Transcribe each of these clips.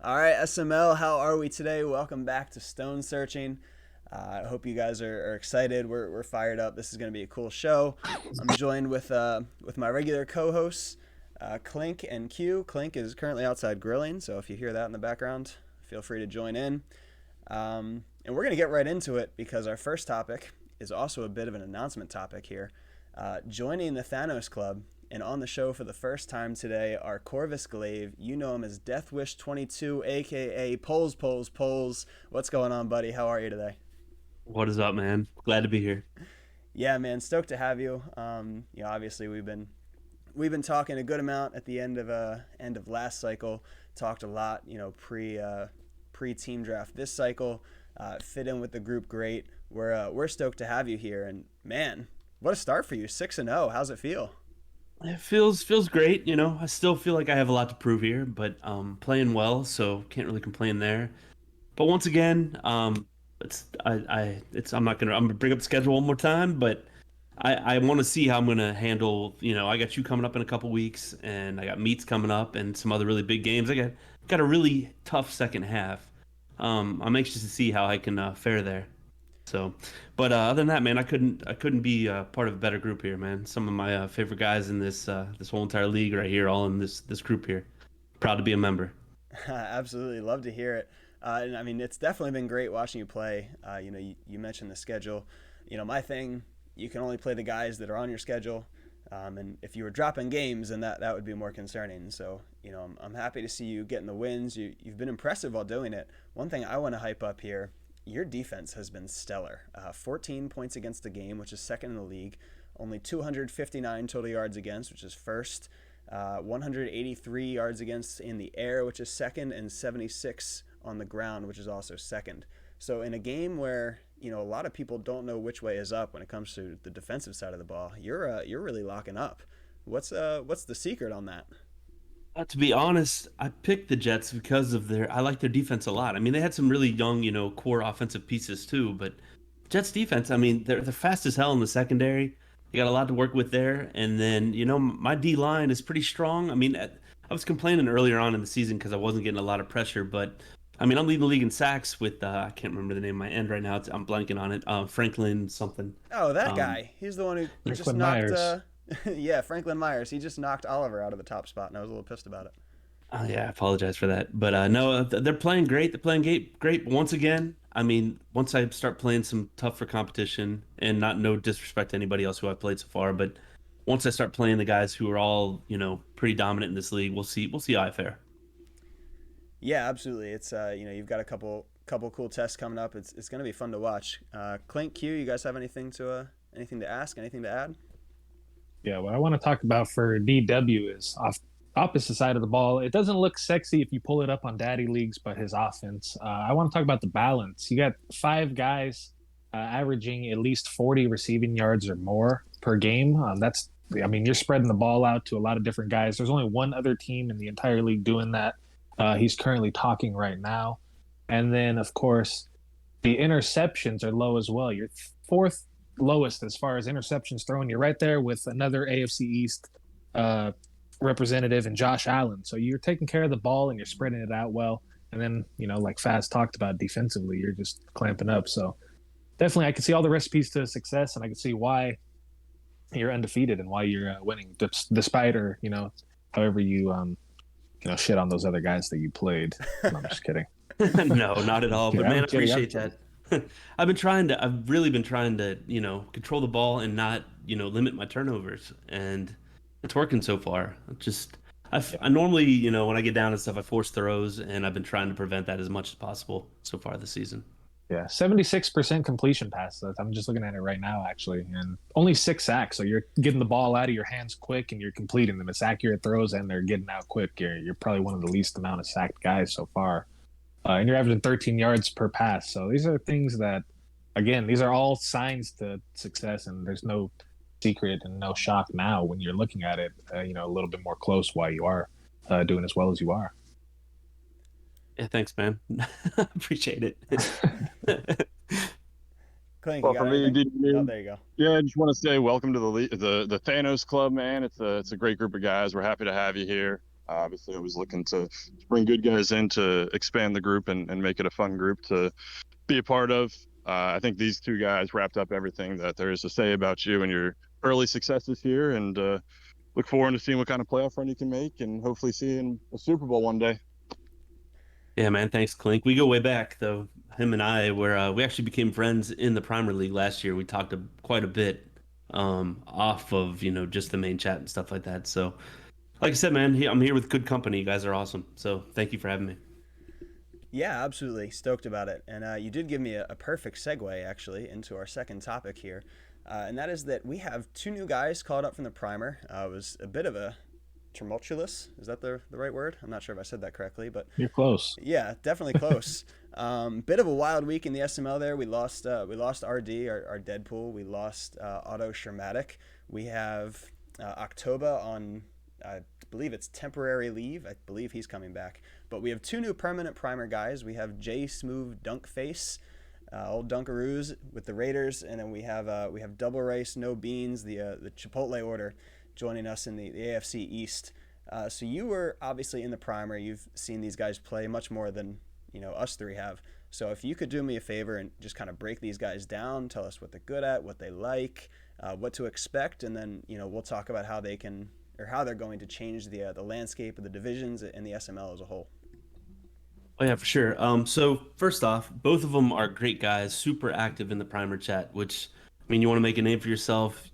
All right, SML, how are we today? Welcome back to Stone Searching. I hope you guys are excited. We're fired up. This is going to be a cool show. I'm joined with my regular co-hosts, Clink and Q. Clink is currently outside grilling, so if you hear that in the background, feel free to join in. And we're going to get right into it because our first topic is also a bit of an announcement topic here. Joining the Thanos Club and on the show for the first time today are Corvus Glaive. You know him as Death Wish 22, aka Poles. What's going on, buddy? How are you today? What is up, man? Glad to be here. Yeah, man, stoked to have you. Obviously we've been talking a good amount at the end of last cycle. Talked a lot, pre team draft this cycle. Fit in with the group great. We're stoked to have you here, and man, what a start for you, 6-0. How's it feel? It feels great, you know. I still feel like I have a lot to prove here, but playing well, so can't really complain there. But once again, I'm gonna bring up the schedule one more time, but I want to see how I'm gonna handle. You know, I got you coming up in a couple weeks, and I got meets coming up, and some other really big games. I got a really tough second half. I'm anxious to see how I can fare there. So, but other than that, man, I couldn't be part of a better group here, man. Some of my favorite guys in this whole entire league right here, all in this group here. Proud to be a member. Absolutely, love to hear it. And I mean, it's definitely been great watching you play. You mentioned the schedule. My thing, you can only play the guys that are on your schedule. And if you were dropping games, then that would be more concerning. So, I'm happy to see you getting the wins. You've been impressive while doing it. One thing I want to hype up here, your defense has been stellar. 14 points against the game, which is second in the league. Only 259 total yards against, which is first. 183 yards against in the air, which is second, and 76 on the ground, which is also second. So in a game where a lot of people don't know which way is up when it comes to the defensive side of the ball, you're really locking up. What's the secret on that? To be honest, I picked the Jets because of I like their defense a lot. I mean, they had some really young, core offensive pieces too, but Jets defense, I mean, they're fast as hell in the secondary. You got a lot to work with there, and then my D line is pretty strong. I mean, I was complaining earlier on in the season because I wasn't getting a lot of pressure, but I mean, I'm leading the league in sacks with I can't remember the name of my end right now. I'm blanking on it. Franklin something. Oh, that Um, guy. He's the one who just Franklin knocked. Myers. Yeah, Franklin Myers. He just knocked Oliver out of the top spot, and I was a little pissed about it. Oh yeah, I apologize for that. But no, they're playing great. They're playing great. Once again, I mean, once I start playing some tougher competition, and not no disrespect to anybody else who I've played so far, but once I start playing the guys who are all pretty dominant in this league, we'll see how I fare. Yeah, absolutely. It's you've got a couple cool tests coming up. It's going to be fun to watch. Clink, Q, you guys have anything to ask, anything to add? Yeah, what I want to talk about for DW is off opposite side of the ball. It doesn't look sexy if you pull it up on Daddy Leagues, but his offense. I want to talk about the balance. You got five guys averaging at least 40 receiving yards or more per game. I mean, you're spreading the ball out to a lot of different guys. There's only one other team in the entire league doing that. He's currently talking right now. And then, of course, the interceptions are low as well. You're fourth lowest as far as interceptions thrown. You're right there with another AFC East uh, representative and Josh Allen. So you're taking care of the ball and you're spreading it out well. And then, like Faz talked about defensively, you're just clamping up. So definitely, I can see all the recipes to success, and I can see why you're undefeated and why you're winning, despite or however shit on those other guys that you played. No, I'm just kidding. No, not at all. But man, I'm I kidding. I'm appreciate kidding. that. I've really been trying to, control the ball and not, limit my turnovers. And it's working so far. I normally, when I get down and stuff, I force throws, and I've been trying to prevent that as much as possible so far this season. Yeah, 76% completion passes. I'm just looking at it right now, actually, and only 6 sacks. So you're getting the ball out of your hands quick, and you're completing them. It's accurate throws, and they're getting out quick. You're probably one of the least amount of sacked guys so far, and you're averaging 13 yards per pass. So these are things that, again, these are all signs to success, and there's no secret and no shock now when you're looking at it, a little bit more close why you are doing as well as you are. Yeah, thanks, man. Appreciate it. Clink, you Well, got for me, anything? Oh, dude, there you go. yeah, I just want to say welcome to the Thanos Club, man. It's a great group of guys. We're happy to have you here. Obviously, I was looking to bring good guys in to expand the group and make it a fun group to be a part of. I think these two guys wrapped up everything that there is to say about you and your early successes here, and look forward to seeing what kind of playoff run you can make, and hopefully seeing a Super Bowl one day. Yeah, man. Thanks, Clink. We go way back, though. Him and I, where we actually became friends in the Primer League last year. We talked quite a bit off of, just the main chat and stuff like that. So, like I said, man, I'm here with good company. You guys are awesome. So, thank you for having me. Yeah, absolutely. Stoked about it. And you did give me a perfect segue, actually, into our second topic here. And that is that we have two new guys called up from the primer. It was a bit of a tumultuous. Is that the right word? I'm not sure if I said that correctly, but You're close. yeah, definitely close. Bit of a wild week in the SML there. We lost RD, our Deadpool. We lost Otto Shermatic. We have October on, I believe it's temporary leave. I believe he's coming back. But we have two new permanent primer guys. We have J Smooth Dunkface, old Dunkaroos with the Raiders, and then we have Double Rice No Beans, the Chipotle order, joining us in the AFC East. So you were obviously in the primer. You've seen these guys play much more than us three have. So if you could do me a favor and just kind of break these guys down, tell us what they're good at, what they like, what to expect, and then we'll talk about how they can or how they're going to change the landscape of the divisions and the SML as a whole. Oh yeah, for sure. So first off, both of them are great guys, super active in the primer chat. Which, I mean, you want to make a name for yourself,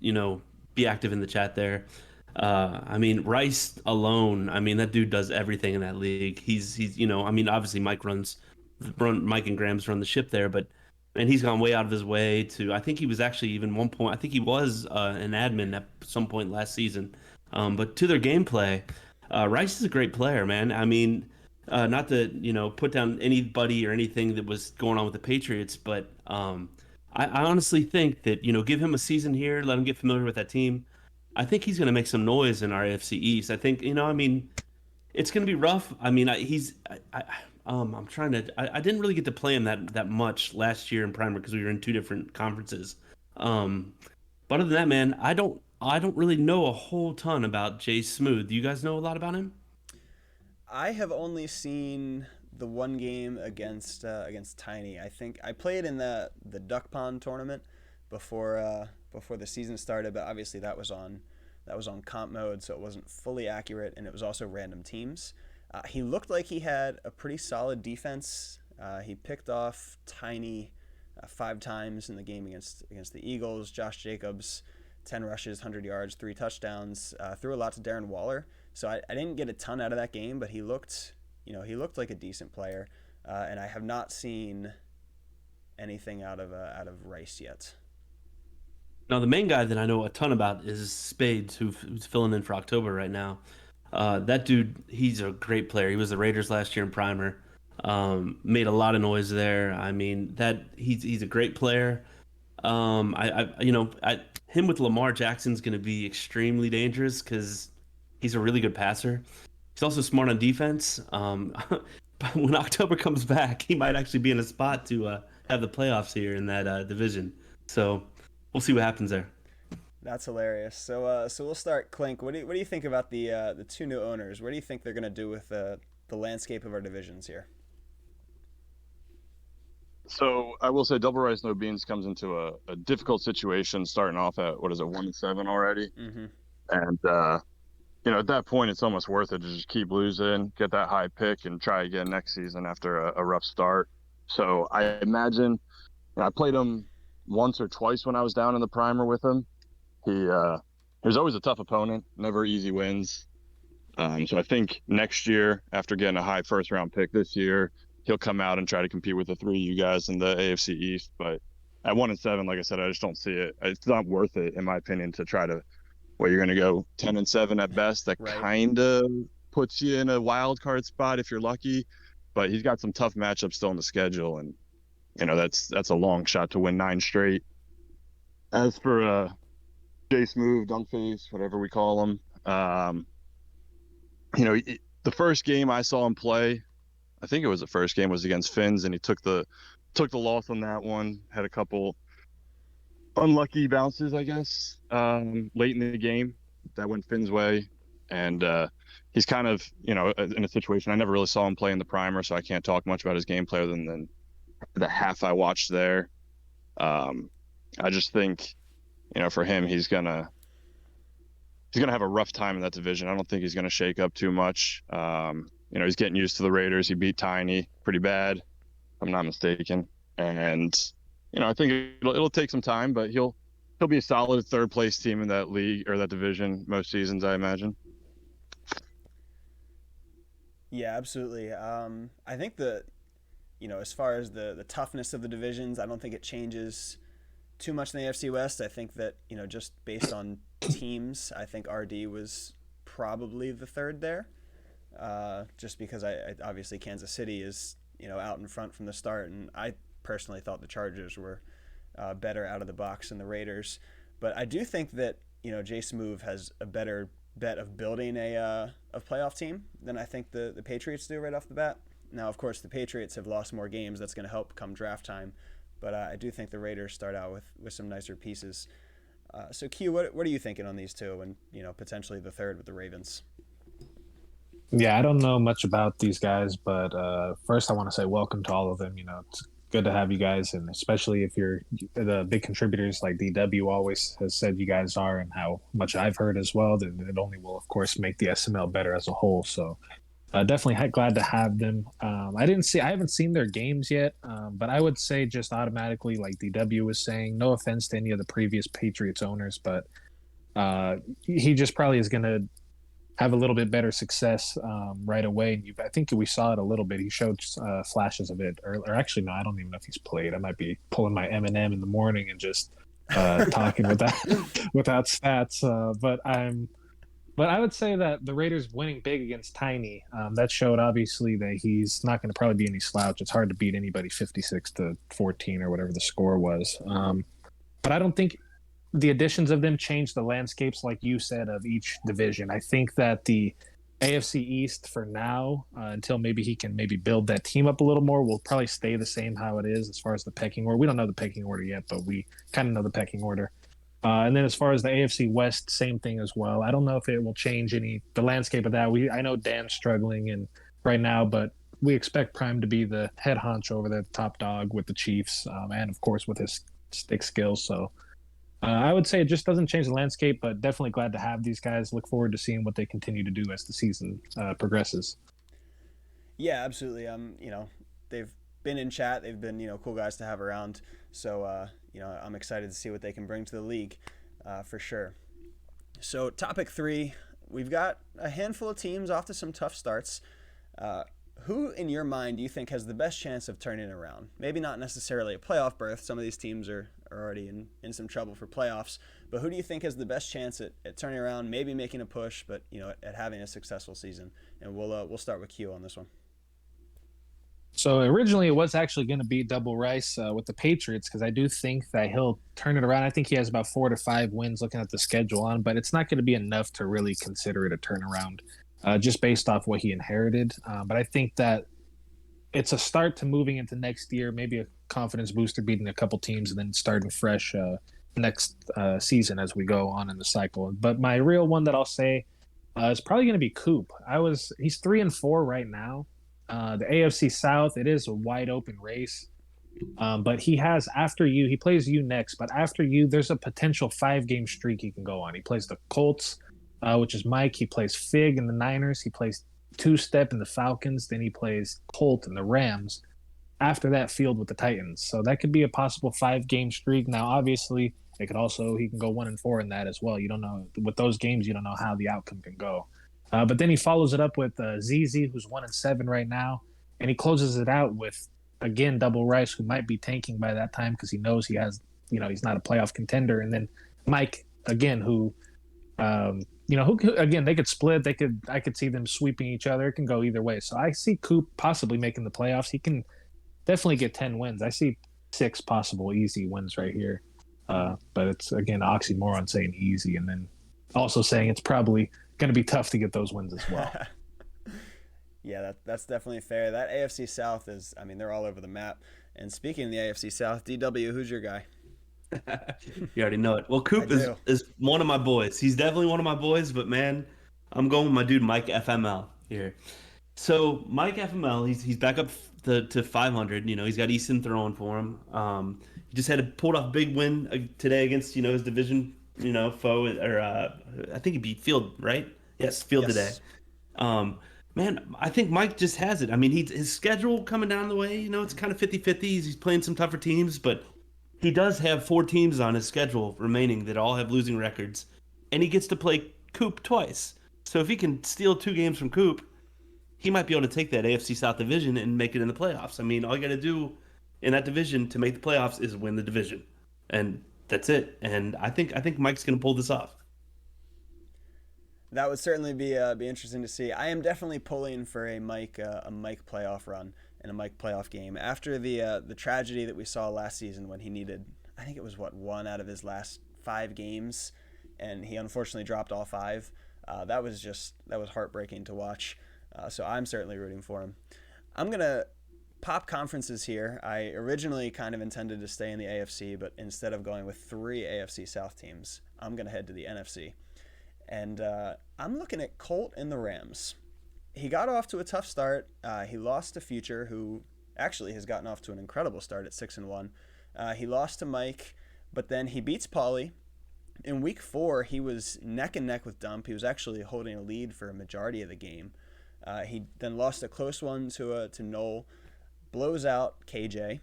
be active in the chat there. I mean, Rice alone, I mean, that dude does everything in that league. He's, I mean, obviously Mike and Grams run the ship there, but and he's gone way out of his way to. I think he was actually even one point. I think he was an admin at some point last season. But to their gameplay, Rice is a great player, man. I mean. Not to put down anybody or anything that was going on with the Patriots, but I honestly think that give him a season here, let him get familiar with that team. I think he's going to make some noise in our AFC East. I think I mean, it's going to be rough. I mean, I'm trying to. I didn't really get to play him that much last year in Primer because we were in two different conferences. But other than that, man, I don't really know a whole ton about Jay Smooth. Do you guys know a lot about him? I have only seen the one game against Tiny. I think I played in the Duck Pond tournament before the season started, but obviously that was on comp mode, so it wasn't fully accurate, and it was also random teams. He looked like he had a pretty solid defense. He picked off Tiny 5 times in the game against the Eagles. Josh Jacobs, 10 rushes, 100 yards, 3 touchdowns. Threw a lot to Darren Waller. So I didn't get a ton out of that game, but he looked like a decent player, and I have not seen anything out of Rice yet. Now, the main guy that I know a ton about is Spades, who's filling in for October right now. That dude, he's a great player. He was the Raiders last year in Primer. Made a lot of noise there. I mean, that he's a great player. Him with Lamar Jackson's going to be extremely dangerous because he's a really good passer. He's also smart on defense. But when October comes back, he might actually be in a spot to have the playoffs here in that division. So we'll see what happens there. That's hilarious. So we'll start. Clink. What do you think about the two new owners? What do you think they're gonna do with the landscape of our divisions here? So I will say Double Rice No Beans comes into a difficult situation starting off at, what is it, 1-7 already? Mm-hmm. And at that point, it's almost worth it to just keep losing, get that high pick, and try again next season after a rough start. So I imagine I played him once or twice when I was down in the primer with him. He was always a tough opponent, never easy wins. So I think next year, after getting a high first round pick this year, he'll come out and try to compete with the three of you guys in the AFC East. But at 1-7, like I said, I just don't see it. It's not worth it, in my opinion, to try to you're going to go 10-7 at best. That Right. kind of puts you in a wild card spot if you're lucky. But he's got some tough matchups still in the schedule, and that's a long shot to win 9 straight. As for J Smooth, Dunkface, whatever we call him, the first game I saw him play, I think it was the first game, was against Finns, and he took the loss on that one. Had a couple unlucky bounces, I guess, late in the game that went Finn's way. and he's kind of, in a situation. I never really saw him play in the primer, so I can't talk much about his gameplay other than the half I watched there. I just think, for him, he's gonna have a rough time in that division. I don't think he's gonna shake up too much. He's getting used to the Raiders. He beat Tiny pretty bad, if I'm not mistaken. And I think it'll take some time, but he'll be a solid third place team in that league or that division most seasons, I imagine. Yeah, absolutely. I think as far as the toughness of the divisions, I don't think it changes too much in the AFC West. I think that, just based on teams, I think RD was probably the third there. Just because I obviously Kansas City is, out in front from the start, and I personally thought the Chargers were better out of the box than the Raiders. But I do think that, Jace Move has a better bet of building a playoff team than I think the Patriots do right off the bat. Now, of course, the Patriots have lost more games. That's going to help come draft time. But I do think the Raiders start out with some nicer pieces. So, Q, what are you thinking on these two and, potentially the third with the Ravens? Yeah, I don't know much about these guys, but first I want to say welcome to all of them. It's good to have you guys, and especially if you're the big contributors like DW always has said you guys are, and how much I've heard as well, that it only will, of course, make the SML better as a whole. So definitely glad to have them. I haven't seen their games yet, but I would say just automatically, like DW was saying, no offense to any of the previous Patriots owners, but he just probably is going to have a little bit better success right away. And I think we saw it a little bit. He showed flashes of it, or actually, no, I don't even know if he's played. I might be pulling my M&M in the morning and just talking without stats. But I would say that the Raiders winning big against Tiny, that showed obviously that he's not going to probably be any slouch. It's hard to beat anybody 56-14 or whatever the score was. But I don't think the additions of them change the landscapes, like you said, of each division. I think that the AFC East for now, until maybe he can build that team up a little more, will probably stay the same how it is as far as the pecking order. We don't know the pecking order yet, but we kind of know the pecking order. And then as far as the AFC West, same thing as well. I don't know if it will change the landscape of that. I know Dan's struggling and right now, but we expect Prime to be the head honcho over there, the top dog with the Chiefs, and of course with his stick skills. So I would say it just doesn't change the landscape, but definitely glad to have these guys. Look forward to seeing what they continue to do as the season progresses. Yeah, absolutely. They've been in chat. They've been, cool guys to have around. So, I'm excited to see what they can bring to the league, for sure. So, topic 3, we've got a handful of teams off to some tough starts. Who, in your mind, do you think has the best chance of turning it around? Maybe not necessarily a playoff berth. Some of these teams are already in some trouble for playoffs. But who do you think has the best chance at turning around, maybe making a push, but at having a successful season? And we'll start with Q on this one. So originally it was actually going to be Double Rice with the Patriots, because I do think that he'll turn it around. I think he has about 4 to 5 wins looking at the schedule on, but it's not going to be enough to really consider it a turnaround. Just based off what he inherited. But I think that it's a start to moving into next year, maybe a confidence booster, beating a couple teams and then starting fresh next season as we go on in the cycle. But my real one that I'll say is probably going to be Coop. He's 3-4 right now. The AFC South, it is a wide open race. But he plays you next, but after you, there's a potential 5-game streak he can go on. He plays the Colts, which is Mike. He plays Fig in the Niners. He plays Two-Step in the Falcons. Then he plays Colt in the Rams. After that, Field with the Titans. So that could be a possible 5-game streak. Now, obviously, he can go 1-4 in that as well. You don't know with those games. You don't know how the outcome can go. But then he follows it up with ZZ, who's 1-7 right now, and he closes it out with, again, Double Rice, who might be tanking by that time because he knows he has, he's not a playoff contender, and then Mike again, who again, they could split. I could see them sweeping each other. It can go either way. So I see Coop possibly making the playoffs. He can definitely get 10 wins. I see 6 possible easy wins right here. But it's, again, oxymoron saying easy and then also saying it's probably going to be tough to get those wins as well. Yeah, that's definitely fair. That AFC South they're all over the map. And speaking of the AFC South, DW, who's your guy? You already know it. Well, Coop is one of my boys. He's definitely one of my boys, but man, I'm going with my dude Mike FML here. So Mike FML, he's back up to 500. You know, he's got Easton throwing for him. He just had a pulled off big win today against his division foe, or I think he beat Field, right? Yes, Field today. Yes. Um, Man, I think Mike just has it. I mean, his schedule coming down the way, it's kind of 50-50. He's playing some tougher teams, but he does have 4 teams on his schedule remaining that all have losing records, and he gets to play Coop twice. So if he can steal 2 games from Coop, he might be able to take that AFC South division and make it in the playoffs. I mean, all you got to do in that division to make the playoffs is win the division, and that's it. And I think Mike's going to pull this off. That would certainly be interesting to see. I am definitely pulling for a Mike playoff run and a Mike playoff game after the tragedy that we saw last season when he needed, I think it was one out of his last 5 games, and he unfortunately dropped all 5. That was heartbreaking to watch. So I'm certainly rooting for him. I'm gonna pop conferences here. I originally kind of intended to stay in the AFC, but instead of going with 3 AFC South teams, I'm gonna head to the NFC. And I'm looking at Colt and the Rams. He got off to a tough start. He lost to Future, who actually has gotten off to an incredible start at 6-1. He lost to Mike, but then he beats Paulie. In week 4, he was neck and neck with Dump. He was actually holding a lead for a majority of the game. He then lost a close one to Noel, blows out KJ,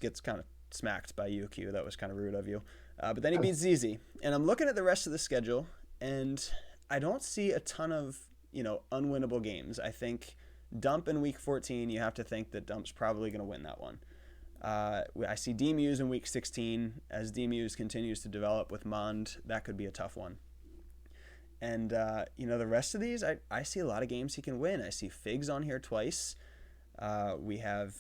gets kind of smacked by UQ. That was kind of rude of you. But then he beats ZZ. And I'm looking at the rest of the schedule, and I don't see a ton of, unwinnable games. I think Dump in week 14, you have to think that Dump's probably going to win that one. I see D-Muse in week 16. As D-Muse continues to develop with Mond, that could be a tough one. And, the rest of these, I see a lot of games he can win. I see Figs on here twice. We have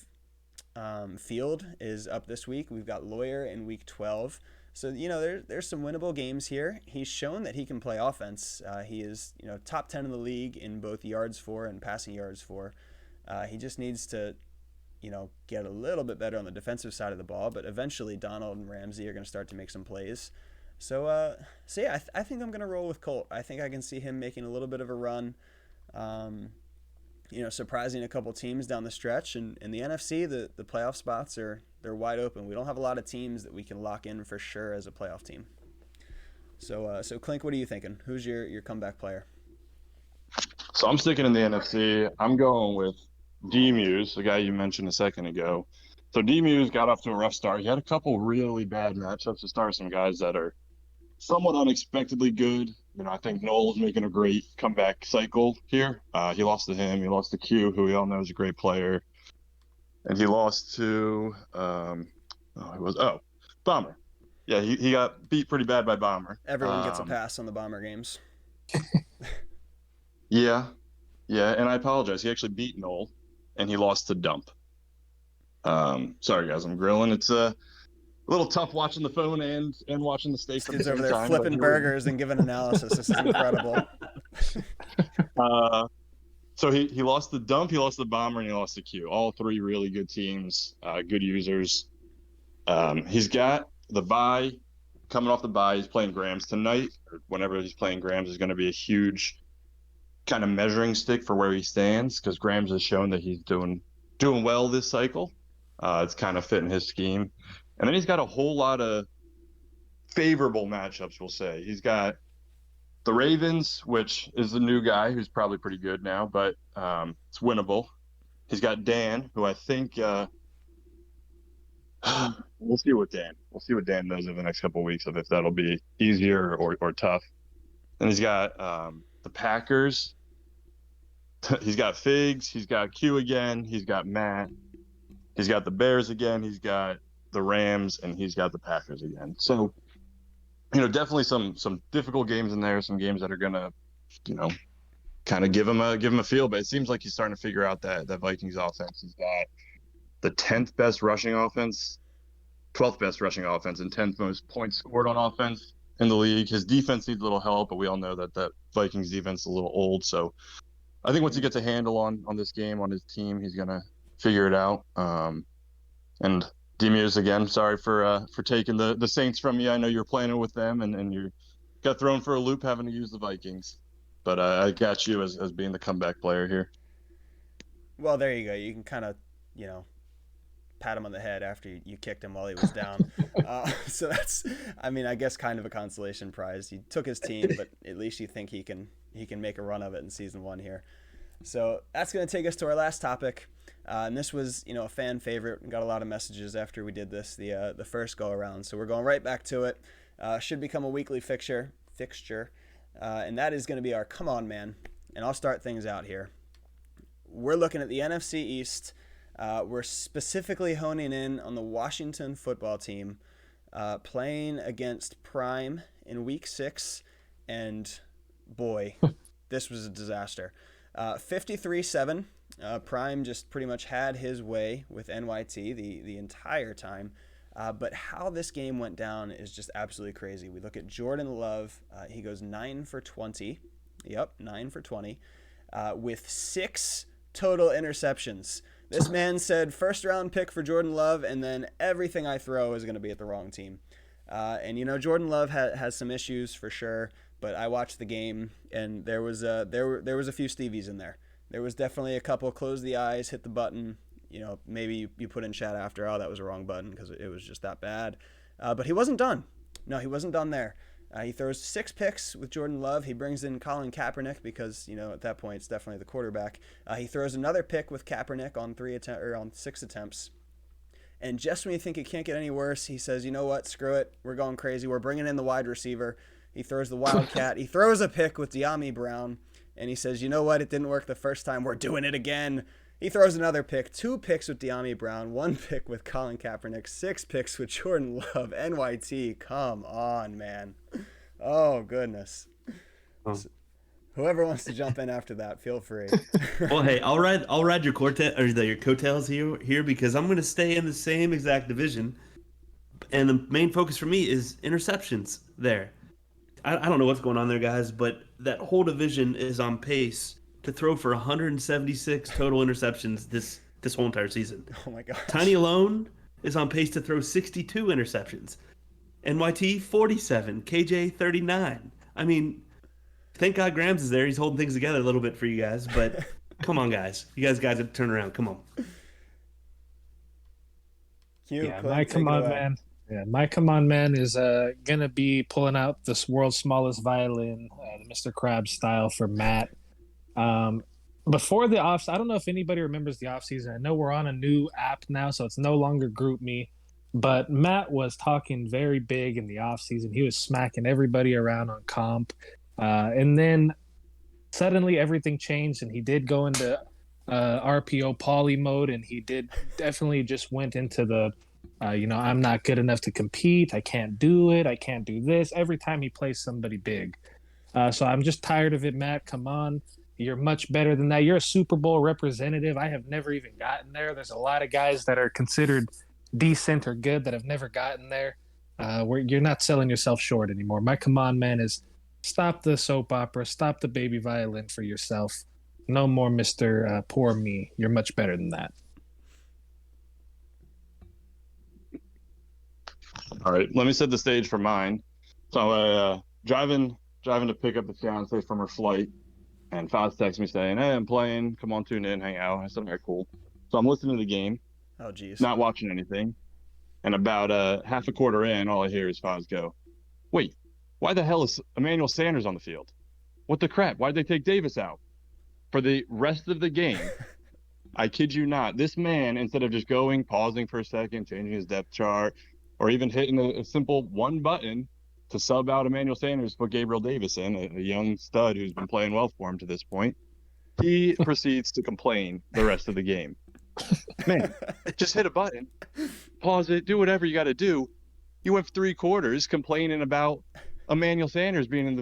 Field is up this week. We've got Lawyer in week 12. So, there's some winnable games here. He's shown that he can play offense. He is, top 10 in the league in both yards for and passing yards for. He just needs to, get a little bit better on the defensive side of the ball. But eventually Donald and Ramsey are going to start to make some plays. So yeah, I think I'm going to roll with Colt. I think I can see him making a little bit of a run, surprising a couple teams down the stretch. And in the NFC, the playoff spots they're wide open. We don't have a lot of teams that we can lock in for sure as a playoff team. So Clink, what are you thinking? Who's your comeback player? So I'm sticking in the NFC. I'm going with D-Muse, the guy you mentioned a second ago. So D-Muse got off to a rough start. He had a couple really bad matchups to start, some guys that are somewhat unexpectedly good. I think Noel's making a great comeback cycle here. He lost to him. He lost to Q, who we all know is a great player. And he lost to, Bomber. Yeah, he got beat pretty bad by Bomber. Everyone gets a pass on the Bomber games. Yeah, and I apologize. He actually beat Noel, and he lost to Dump. Sorry, guys, I'm grilling. It's a little tough watching the phone and watching the steak. This over there flipping burgers and giving analysis. This is incredible. So he lost the Dump, he lost the Bomber, and he lost the Q. All 3 really good teams, good users. He's got the bye. Coming off the bye, he's playing Grams tonight. Or whenever he's playing Grams is going to be a huge kind of measuring stick for where he stands, because Grams has shown that he's doing well this cycle. It's kind of fitting his scheme. And then he's got a whole lot of favorable matchups, we'll say. He's got the Ravens, which is a new guy who's probably pretty good now, but it's winnable. He's got Dan, who I think we'll see what Dan does over the next couple of weeks, if that'll be easier or tough. And he's got the Packers. He's got Figs. He's got Q again. He's got Matt. He's got the Bears again. He's got the Rams, and he's got the Packers again. So, definitely some difficult games in there. Some games that are gonna, kind of give him a feel. But it seems like he's starting to figure out that Vikings offense. He's got the 10th best rushing offense, 12th best rushing offense, and 10th most points scored on offense in the league. His defense needs a little help, but we all know that Vikings defense is a little old. So I think once he gets a handle on this game, on his team, he's gonna figure it out. And D-Muse, again, sorry for taking the Saints from you. I know you were playing with them, and you got thrown for a loop having to use the Vikings. but I got you as being the comeback player here. Well, there you go. You can kind of, you know, pat him on the head after you kicked him while he was down. So that's, I mean, I guess kind of a consolation prize. He took his team, but at least you think he can make a run of it in season 1 here. So that's going to take us to our last topic. And this was, you know, a fan favorite. We got a lot of messages after we did this the first go around. So we're going right back to it. Should become a weekly fixture. And that is going to be our Come On Man. And I'll start things out here. We're looking at the NFC East. We're specifically honing in on the Washington football team playing against Prime in Week 6. And boy, this was a disaster. 53-7. Prime just pretty much had his way with NYT the entire time. But how this game went down is just absolutely crazy. We look at Jordan Love. He goes 9 for 20. Yep, 9 for 20. With 6 total interceptions. This man said first round pick for Jordan Love, and then everything I throw is going to be at the wrong team. And you know, Jordan Love has some issues for sure, but I watched the game and there was a few Stevies in there. There was definitely a couple close the eyes, hit the button. You know, maybe you put in chat after, oh, that was a wrong button because it was just that bad. But he wasn't done. No, he wasn't done there. He throws 6 picks with Jordan Love. He brings in Colin Kaepernick because, you know, at that point it's definitely the quarterback. He throws another pick with Kaepernick on 6 attempts. And just when you think it can't get any worse, he says, you know what, screw it. We're going crazy. We're bringing in the wide receiver. He throws the Wildcat. He throws a pick with De'Ami Brown. And he says, you know what, it didn't work the first time. We're doing it again. He throws another pick, 2 picks with De'Ami Brown, 1 pick with Colin Kaepernick, 6 picks with Jordan Love. NYT, come on, man. Oh, goodness. Oh. Whoever wants to jump in after that, feel free. Well, hey, I'll ride your your coattails here because I'm going to stay in the same exact division, and the main focus for me is interceptions there. I don't know what's going on there, guys, but that whole division is on pace to throw for 176 total interceptions this whole entire season. Oh my gosh. Tiny alone is on pace to throw 62 interceptions. NYT 47, KJ 39. I mean, thank God Grams is there. He's holding things together a little bit for you guys, but come on, guys. You guys got to turn around. Come on. My come on man. Yeah, my come on man is gonna be pulling out this world's smallest violin, the Mr. Krabs style for Matt. Before the off, I don't know if anybody remembers the off season. I know we're on a new app now, so it's no longer Group Me. But Matt was talking very big in the off season. He was smacking everybody around on comp, and then suddenly everything changed, and he did go into RPO poly mode, and he did definitely just went into the I'm not good enough to compete. I can't do it. I can't do this. Every time he plays somebody big. So I'm just tired of it, Matt. Come on. You're much better than that. You're a Super Bowl representative. I have never even gotten there. There's a lot of guys that are considered decent or good that have never gotten there. Where you're not selling yourself short anymore. My come on, man, is stop the soap opera. Stop the baby violin for yourself. No more Mr. Poor Me. You're much better than that. All right, let me set the stage for mine. So driving to pick up the fiance from her flight, and Foz texts me saying, "Hey, I'm playing. Come on, tune in, hang out." I said, "All right, cool." So I'm listening to the game. Oh, geez. Not watching anything. And about half a quarter in, all I hear is Foz go, "Wait, why the hell is Emmanuel Sanders on the field? What the crap? Why'd they take Davis out?" For the rest of the game, I kid you not, this man, instead of just going, pausing for a second, changing his depth chart, or even hitting a simple one button to sub out Emmanuel Sanders, put Gabriel Davis in, a young stud who's been playing well for him to this point, he proceeds to complain the rest of the game. Man, just hit a button, pause it, do whatever you got to do. You went 3 quarters complaining about Emmanuel Sanders being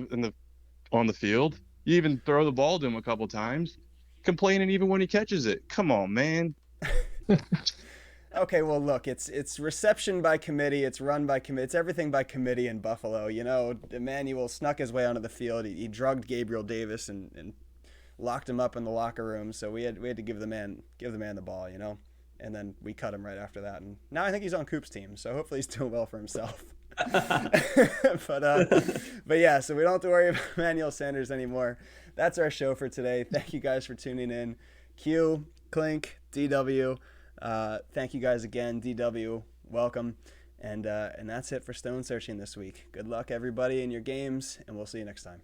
on the field. You even throw the ball to him a couple times, complaining even when he catches it. Come on, man. Okay, well, look, it's reception by committee, it's run by committee, it's everything by committee in Buffalo. You know, Emmanuel snuck his way onto the field. He drugged Gabriel Davis and locked him up in the locker room. So we had to give the man the ball, you know, and then we cut him right after that. And now I think he's on Coop's team, so hopefully he's doing well for himself. But yeah, so we don't have to worry about Emmanuel Sanders anymore. That's our show for today. Thank you guys for tuning in. Q, Clink, DW. Thank you guys again. DW, welcome. And that's it for Stone Searching this week. Good luck, everybody, in your games, and we'll see you next time.